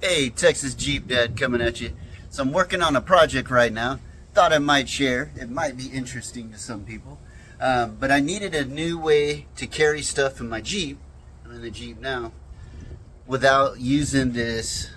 Hey, Texas Jeep Dad coming at you. So I'm working on a project right now. Thought I might share. It might be interesting to some people. But I needed a new way to carry stuff in my Jeep. I'm in the Jeep now. Without using the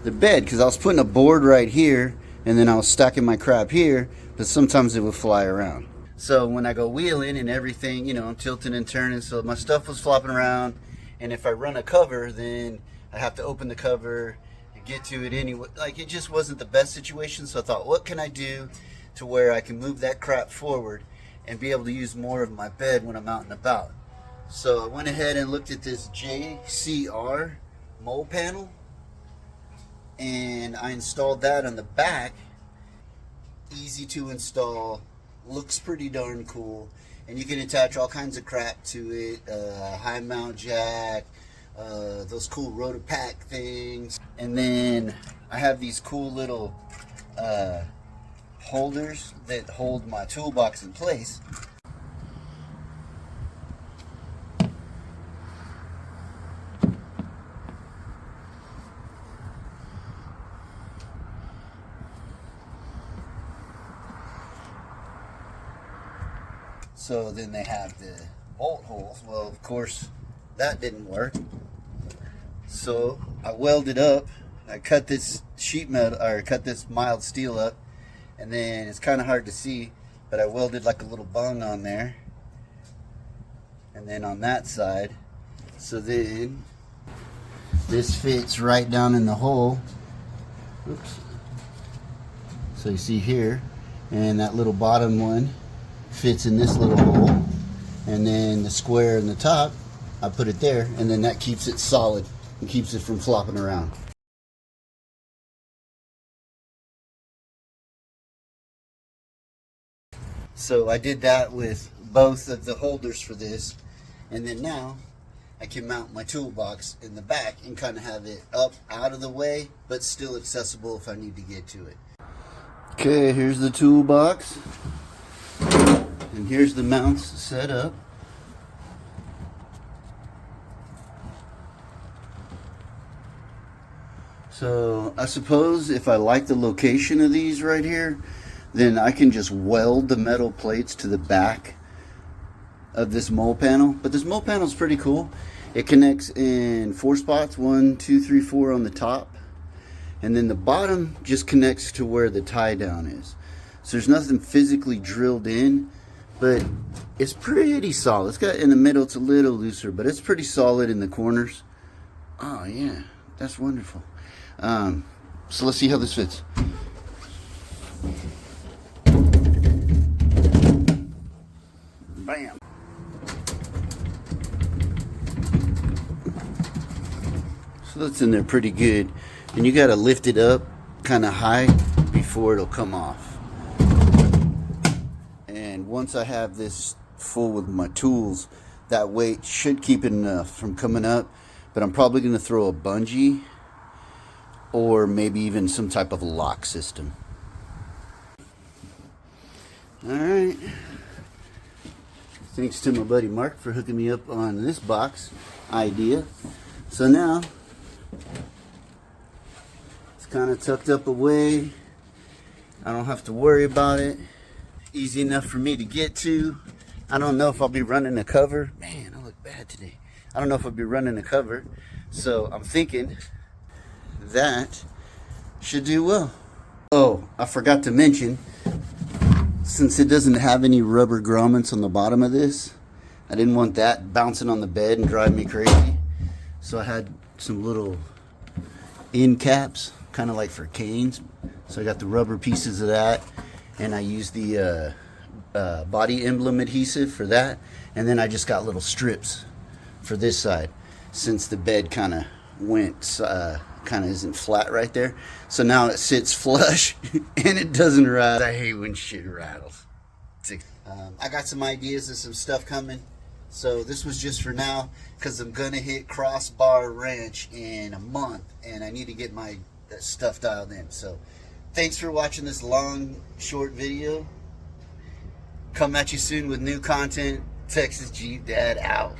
bed. Because I was putting a board right here. And then I was stacking my crap here. But sometimes it would fly around. So when I go wheeling and everything, you know, I'm tilting and turning. So my stuff was flopping around. And if I run a cover, then I have to open the cover and get to it anyway. Like, it just wasn't the best situation. So I thought, what can I do to where I can move that crap forward and be able to use more of my bed when I'm out and about? So I went ahead and looked at this JCR Molle Panel, and I installed that on the back. Easy to install, looks pretty darn cool, and you can attach all kinds of crap to it. High mount jack, those cool rotor pack things, and then I have these cool little holders that hold my toolbox in place. So then they have the bolt holes. Well, of course, that didn't work. So I welded up. I cut this sheet metal, or cut this mild steel up, and then it's kind of hard to see, but I welded like a little bung on there, and then on that side. So then this fits right down in the hole. Oops. So you see here, and that little bottom one fits in this little hole, and then the square in the top, I put it there, and then that keeps it solid and keeps it from flopping around. So I did that with both of the holders for this, and then now I can mount my toolbox in the back and kind of have it up out of the way, but still accessible if I need to get to it. Okay, here's the toolbox. And here's the mounts set up. So I suppose if I like the location of these right here, then I can just weld the metal plates to the back of this Molle panel. But this Molle panel is pretty cool. It connects in 4 spots, 1, 2, 3, 4 on the top. And then the bottom just connects to where the tie down is. So there's nothing physically drilled in, but it's pretty solid. It's got, in the middle, it's a little looser, but it's pretty solid in the corners. Oh yeah, that's wonderful. So let's see how this fits. Bam. So that's in there pretty good. And you gotta lift it up kind of high before it'll come off. And once I have this full with my tools, that weight should keep it enough from coming up. But I'm probably gonna throw a bungee or maybe even some type of lock system. Alright. Thanks to my buddy Mark for hooking me up on this box idea. So now it's kind of tucked up away. I don't have to worry about it. Easy enough for me to get to. I don't know if I'll be running a cover. Man, I look bad today. I don't know if I'll be running a cover. So I'm thinking that should do well. Oh, I forgot to mention, since it doesn't have any rubber grommets on the bottom of this, I didn't want that bouncing on the bed and driving me crazy. So I had some little end caps, kind of like for canes. So I got the rubber pieces of that, and I used the body emblem adhesive for that, and then I just got little strips for this side, since the bed kind of went kind of isn't flat right there. So now it sits flush and it doesn't rattle. I hate when shit rattles. I got some ideas and some stuff coming. So this was just for now, because I'm gonna hit Crossbar Ranch in a month and I need to get my stuff dialed in. So thanks for watching this long short video. Come at you soon with new content. Texas Jeep Dad out.